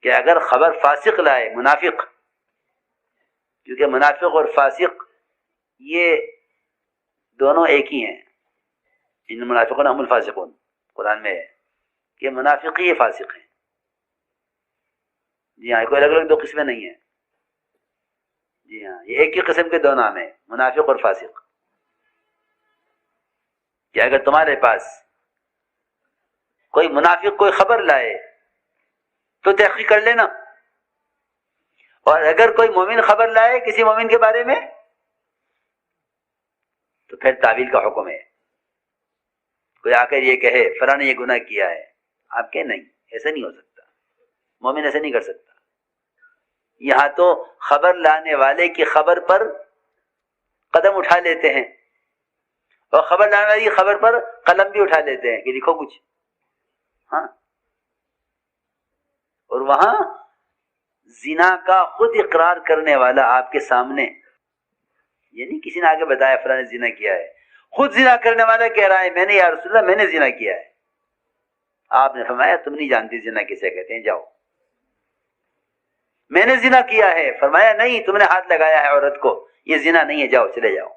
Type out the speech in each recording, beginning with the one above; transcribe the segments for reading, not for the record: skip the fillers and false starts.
کہ اگر خبر فاسق لائے منافق، کیونکہ منافق اور فاسق یہ دونوں ایک ہی ہیں، ان منافقون ہم الفاسقون قرآن میں ہے کہ منافق ہی فاسق ہیں. جی ہاں، کوئی الگ الگ دو قسمیں نہیں ہیں. جی ہاں، یہ ایک ہی قسم کے دو نام ہیں، منافق اور فاسق. کہ اگر تمہارے پاس کوئی منافق کوئی خبر لائے تو تحقیق کر لینا، اور اگر کوئی مومن خبر لائے کسی مومن کے بارے میں تو پھر تعویل کا حکم ہے. کوئی آ کر یہ کہے فلاں نے یہ گناہ کیا ہے، آپ کہیں نہیں، ایسا نہیں ہو سکتا، مومن ایسا نہیں کر سکتا. یہاں تو خبر لانے والے کی خبر پر قدم اٹھا لیتے ہیں، اور خبر لانے والی کی خبر پر قلم بھی اٹھا لیتے ہیں کہ لکھو کچھ. ہاں، اور وہاں زنا کا خود اقرار کرنے والا آپ کے سامنے، یعنی کسی نے آگے بتایا فلاں نے زنا کیا ہے، خود زنا کرنے والا کہہ رہا ہے میں نے یا رسول اللہ میں نے زنا کیا ہے. آپ نے فرمایا تم نہیں جانتی زنا کسے کہتے ہیں، جاؤ. میں نے زنا کیا ہے، فرمایا نہیں تم نے ہاتھ لگایا ہے عورت کو، یہ زنا نہیں ہے، جاؤ چلے جاؤ.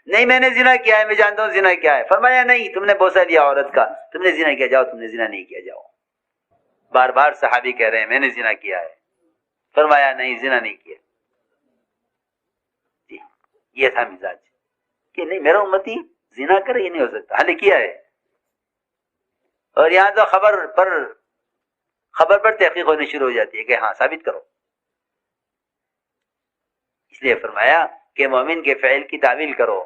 نہیں میں نے زنا کیا ہے، میں جانتا ہوں زنا کیا ہے، فرمایا نہیں تم نے بوسہ دیا عورت کا، تم نے زنا کیا، جاؤ تم نے زنا نہیں کیا، جاؤ. بار بار صحابی کہہ رہے ہیں میں نے زنا کیا ہے، فرمایا نہیں زنا نہیں کیا. جی یہ تھا مزاج کہ نہیں میرا امتی زنا کرے، یہ نہیں ہو سکتا، حال کیا ہے. اور یہاں تو خبر پر تحقیق ہونی شروع ہو جاتی ہے کہ ہاں ثابت کرو. اس لیے فرمایا کہ مومن کے فعل کی تعویل کرو،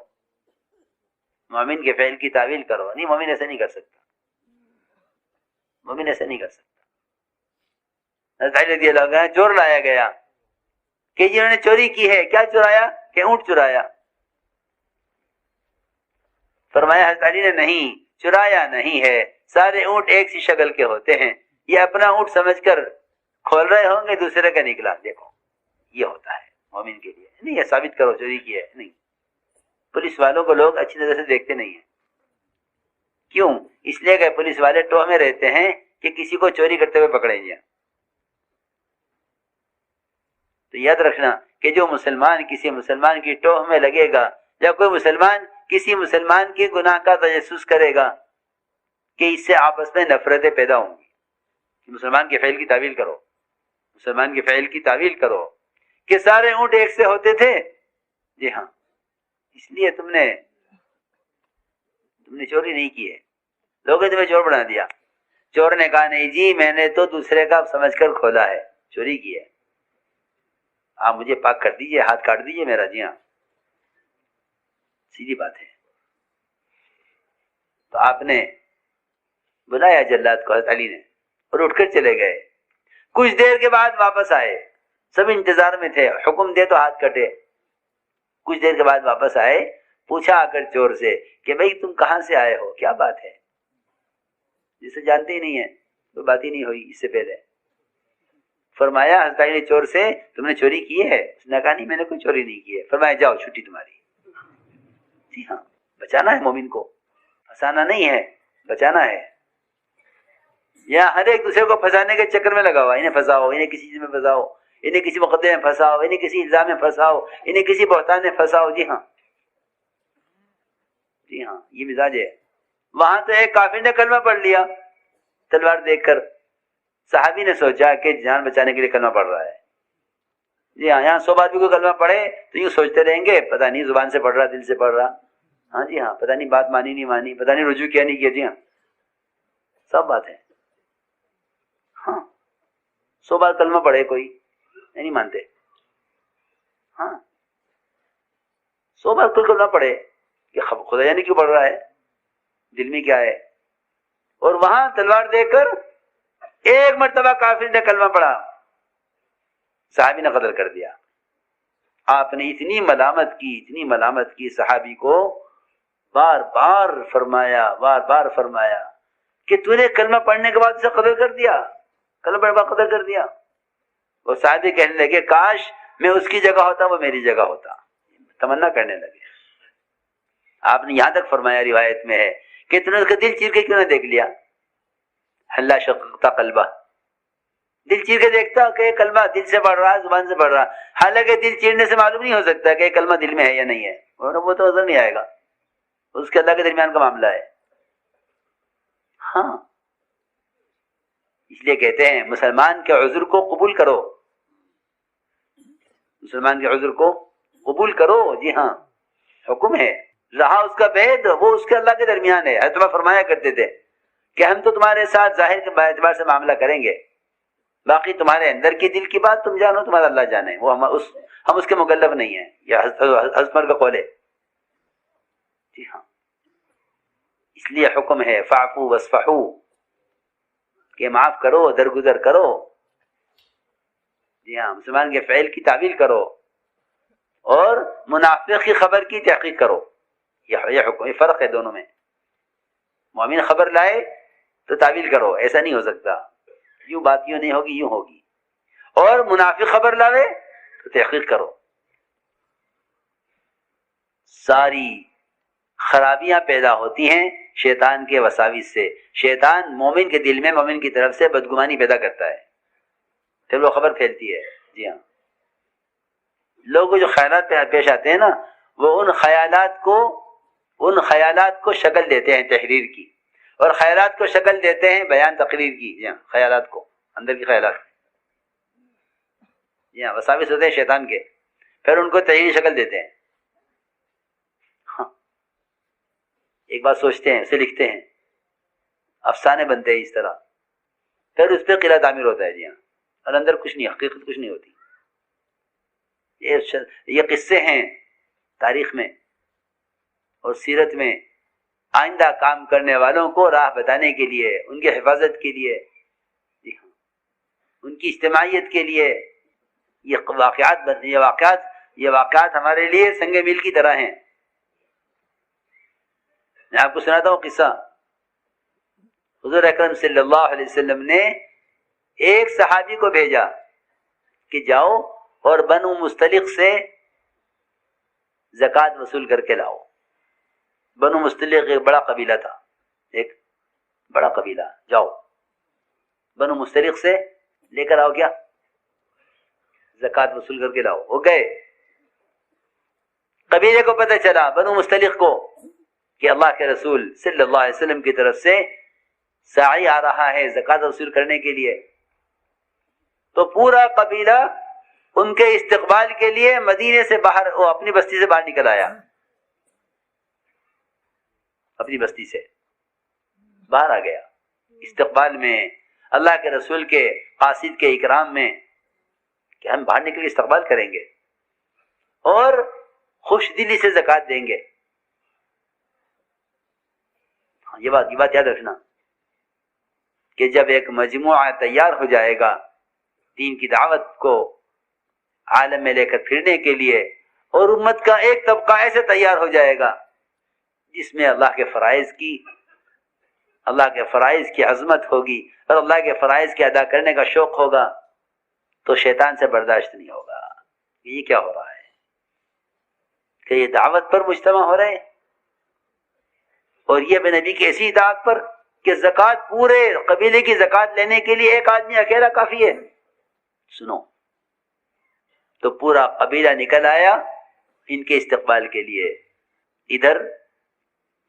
مومن کے فعل کی تعویل کرو. نہیں مومن ایسا نہیں کر سکتا، مومن ایسا نہیں کر سکتا. رضی اللہ عنہ چور لایا گیا کہ جنہوں نے چوری کی ہے، کیا چرایا کہ اونٹ چرایا. فرمایا حضرت علی نے نہیں چرایا نہیں ہے، سارے اونٹ ایک سی شکل کے ہوتے ہیں، یہ اپنا اونٹ سمجھ کر کھول رہے ہوں گے، دوسرے کا نکلا. دیکھو یہ ہوتا ہے مومن کے لیے. نہیں یہ ثابت کرو چوری کی ہے، نہیں. پولیس والوں کو لوگ اچھی نظر سے دیکھتے نہیں ہیں. کیوں؟ اس لیے کہ پولیس والے ٹوہ میں رہتے ہیں کہ کسی کو چوری کرتے ہوئے پکڑیں گے. تو یاد رکھنا کہ جو مسلمان کسی مسلمان کی ٹوہ میں لگے گا، یا کوئی مسلمان کسی مسلمان کے گناہ کا تجسس کرے گا، کہ اس سے آپس میں نفرتیں پیدا ہوں گی. مسلمان کے فعل کی تعویل کرو، مسلمان کے فعل کی تعویل کرو کہ سارے اونٹ ایک سے ہوتے تھے. جی ہاں، اس لیے تم نے چوری نہیں کی ہے، لوگوں نے تمہیں چور بنا دیا. چور نے کہا نہیں جی میں نے تو دوسرے کا سمجھ کر کھولا ہے، چوری کی ہے، آپ مجھے پاک کر دیجئے، ہاتھ کاٹ دیجئے میرا. جی ہاں سیدھی بات ہے. تو آپ نے بلایا جلاد کو حضرت علی نے، اور اٹھ کر چلے گئے. کچھ دیر کے بعد واپس آئے، سب انتظار میں تھے حکم دے تو ہاتھ کٹے. کچھ دیر کے بعد واپس آئے، پوچھا آ کر چور سے کہ بھئی تم کہاں سے آئے ہو، کیا بات ہے، جسے جانتے ہی نہیں ہے، کوئی بات ہی نہیں ہوئی اس سے پہلے. فرمایا حضرت علی نے چور سے تم نے چوری کی ہے؟ اس نے کہا نہیں میں نے کوئی چوری نہیں کی ہے. فرمایا جاؤ چھٹی تمہاری. جی ہاں، بچانا ہے مومن کو، پھنسانا نہیں ہے، بچانا ہے. یا ہر ایک دوسرے کو پھنسانے کے چکر میں لگا ہوا، انہیں پھنساؤ، انہیں کسی چیز میں پھنساؤ، انہیں کسی مقدمے میں پھنساؤ، انہیں کسی الزام میں پھنساؤ، انہیں کسی بہتان میں پھنساؤ. جی ہاں جی ہاں یہ مزاج ہے. وہاں تو ایک کافر نے کلمہ پڑھ لیا تلوار دیکھ کر. صحابی نے سوچا کہ جان بچانے کے لیے کلمہ پڑھ رہا ہے. جی ہاں، یہاں 100 آدمی کو کلمہ پڑھے تو یوں سوچتے رہیں گے پتہ نہیں زبان سے پڑھ رہا دل سے پڑھ رہا. ہاں جی ہاں، پتہ نہیں بات مانی نہیں مانی، پتہ نہیں رجوع کیا نہیں کیا. جی ہاں سب بات ہے. ہاں 100 بار کلمہ پڑھے کوئی نہیں مانتے. ہاں 100 بار کوئی کلمہ پڑھے کہ خدا جانے کیوں پڑھ رہا ہے، دل میں کیا ہے. اور وہاں تلوار دے کر ایک مرتبہ کافر نے کلمہ پڑھا، صحابی نے قتل کر دیا. آپ نے اتنی ملامت کی صحابی کو، بار بار فرمایا کہ تو نے کلمہ پڑھنے کے بعد اسے قتل کر دیا، کلمہ پڑھنے کے بعد قتل کر دیا. وہ صحابی کہنے لگے کاش میں اس کی جگہ ہوتا، وہ میری جگہ ہوتا، تمنا کرنے لگے. آپ نے یہاں تک فرمایا روایت میں ہے کہ تم نے اس کا دل چیر کے کیوں نہ دیکھ لیا. اللہ شققت قلبہ، دل چیر کے دیکھتا کہ کلمہ دل سے پڑھ رہا ہے، زبان سے پڑھ رہا، حالانکہ دل چیرنے سے معلوم نہیں ہو سکتا کہ کلمہ دل میں ہے یا نہیں ہے، اور وہ تو نظر نہیں آئے گا، اس کے اللہ کے درمیان کا معاملہ ہے. ہاں، اس لیے کہتے ہیں مسلمان کے عذر کو قبول کرو، مسلمان کے عذر کو قبول کرو. جی ہاں، حکم ہے. رہا اس کا بید، وہ اس کے اللہ کے درمیان ہے. حضرت فرمایا کرتے تھے کہ ہم تو تمہارے ساتھ ظاہر کے اعتبار سے معاملہ کریں گے، باقی تمہارے اندر کی دل کی بات تم جانو، تمہارا اللہ جانے، وہ ہم اس کے مکلف نہیں ہیں. یہ حضرت عمر کا قول ہے. جی ہاں، اس لیے حکم ہے فاعفو واصفحو، کہ معاف کرو، درگزر کرو. جی ہاں، مسلمان کے فعل کی تعویل کرو اور منافق کی خبر کی تحقیق کرو. یہ حکم، یہ فرق ہے دونوں میں. مومن خبر لائے تو تعویل کرو، ایسا نہیں ہو سکتا، یوں بات یوں نہیں ہوگی، یوں ہوگی. اور منافق خبر لاوے تو تحقیق کرو. ساری خرابیاں پیدا ہوتی ہیں شیطان کے وساوس سے. شیطان مومن کے دل میں مومن کی طرف سے بدگمانی پیدا کرتا ہے، پھر وہ خبر پھیلتی ہے. جی ہاں، لوگوں کو جو خیالات پیش آتے ہیں نا، وہ ان خیالات کو شکل دیتے ہیں تحریر کی، اور خیالات کو شکل دیتے ہیں بیان تقریر کی. جی ہاں، خیالات کو، اندر کی خیالات. جی ہاں، وساوس ہوتے ہیں شیطان کے، پھر ان کو تحریری شکل دیتے ہیں. ہاں، ایک بات سوچتے ہیں، اسے لکھتے ہیں، افسانے بنتے ہیں اس طرح، پھر اس پہ قلعہ تعمیر ہوتا ہے. جی ہاں، اور اندر کچھ نہیں، حقیقت کچھ نہیں ہوتی. یہ قصے ہیں تاریخ میں اور سیرت میں آئندہ کام کرنے والوں کو راہ بتانے کے لیے، ان کی حفاظت کے لیے، ان کی اجتماعیت کے لیے. یہ واقعات ہمارے لیے سنگ میل کی طرح ہیں. میں آپ کو سناتا ہوں قصہ. حضور اکرم صلی اللہ علیہ وسلم نے ایک صحابی کو بھیجا کہ جاؤ اور بنو مستلق سے زکوٰۃ وصول کر کے لاؤ. بنو مستلق ایک بڑا قبیلہ تھا، ایک بڑا قبیلہ. جاؤ بنو مستلق سے لے کر آؤ، کیا زکوٰۃ وصول کر کے لاؤ. وہ گئے. قبیلے کو پتہ چلا، بنو مستلق کو، کہ اللہ کے رسول صلی اللہ علیہ وسلم کی طرف سے ساعی آ رہا ہے زکوٰۃ وصول کرنے کے لیے. تو پورا قبیلہ ان کے استقبال کے لیے مدینے سے باہر، وہ اپنی بستی سے باہر نکل آیا، اپنی بستی سے باہر آ گیا استقبال میں، اللہ کے رسول کے قاصد کے اکرام میں، کہ ہم باہر نکل کے استقبال کریں گے اور خوش دلی سے زکوٰۃ دیں گے. یہ بات یاد رکھنا کہ جب ایک مجموعہ تیار ہو جائے گا دین کی دعوت کو عالم میں لے کر پھرنے کے لیے، اور امت کا ایک طبقہ ایسے تیار ہو جائے گا جس میں اللہ کے فرائض کی عظمت ہوگی اور اللہ کے فرائض کے ادا کرنے کا شوق ہوگا، تو شیطان سے برداشت نہیں ہوگا. یہ کیا ہو رہا ہے کہ یہ دعوت پر مجتمع ہو رہے ہیں، اور یہ بے نبی کی ایسی اطاعت پر کہ زکوٰۃ، پورے قبیلے کی زکوٰۃ لینے کے لیے ایک آدمی اکیلا کافی ہے. سنو، تو پورا قبیلہ نکل آیا ان کے استقبال کے لیے. ادھر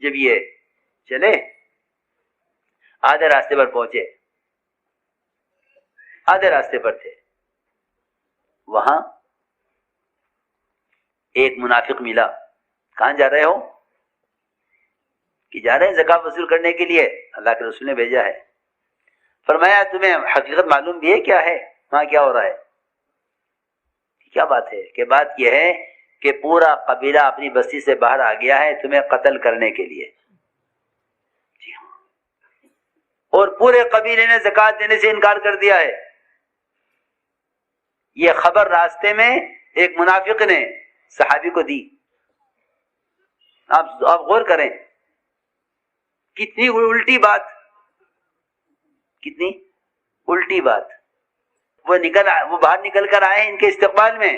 جب یہ چلے، آدھے راستے پر پہنچے، آدھے راستے پر تھے، وہاں ایک منافق ملا. کہاں جا رہے ہو؟ کہ جا رہے ہیں زکوٰۃ وصول کرنے کے لیے، اللہ کے رسول نے بھیجا ہے. فرمایا تمہیں حقیقت معلوم بھی ہے کیا ہے وہاں کیا ہو رہا ہے؟ کیا بات ہے؟ کہ بات یہ ہے کہ پورا قبیلہ اپنی بستی سے باہر آ گیا ہے تمہیں قتل کرنے کے لیے. جی ہاں، اور پورے قبیلے نے زکوٰۃ دینے سے انکار کر دیا ہے. یہ خبر راستے میں ایک منافق نے صحابی کو دی. آپ غور کریں، کتنی الٹی بات، کتنی الٹی بات. وہ باہر نکل کر آئے ان کے استقبال میں،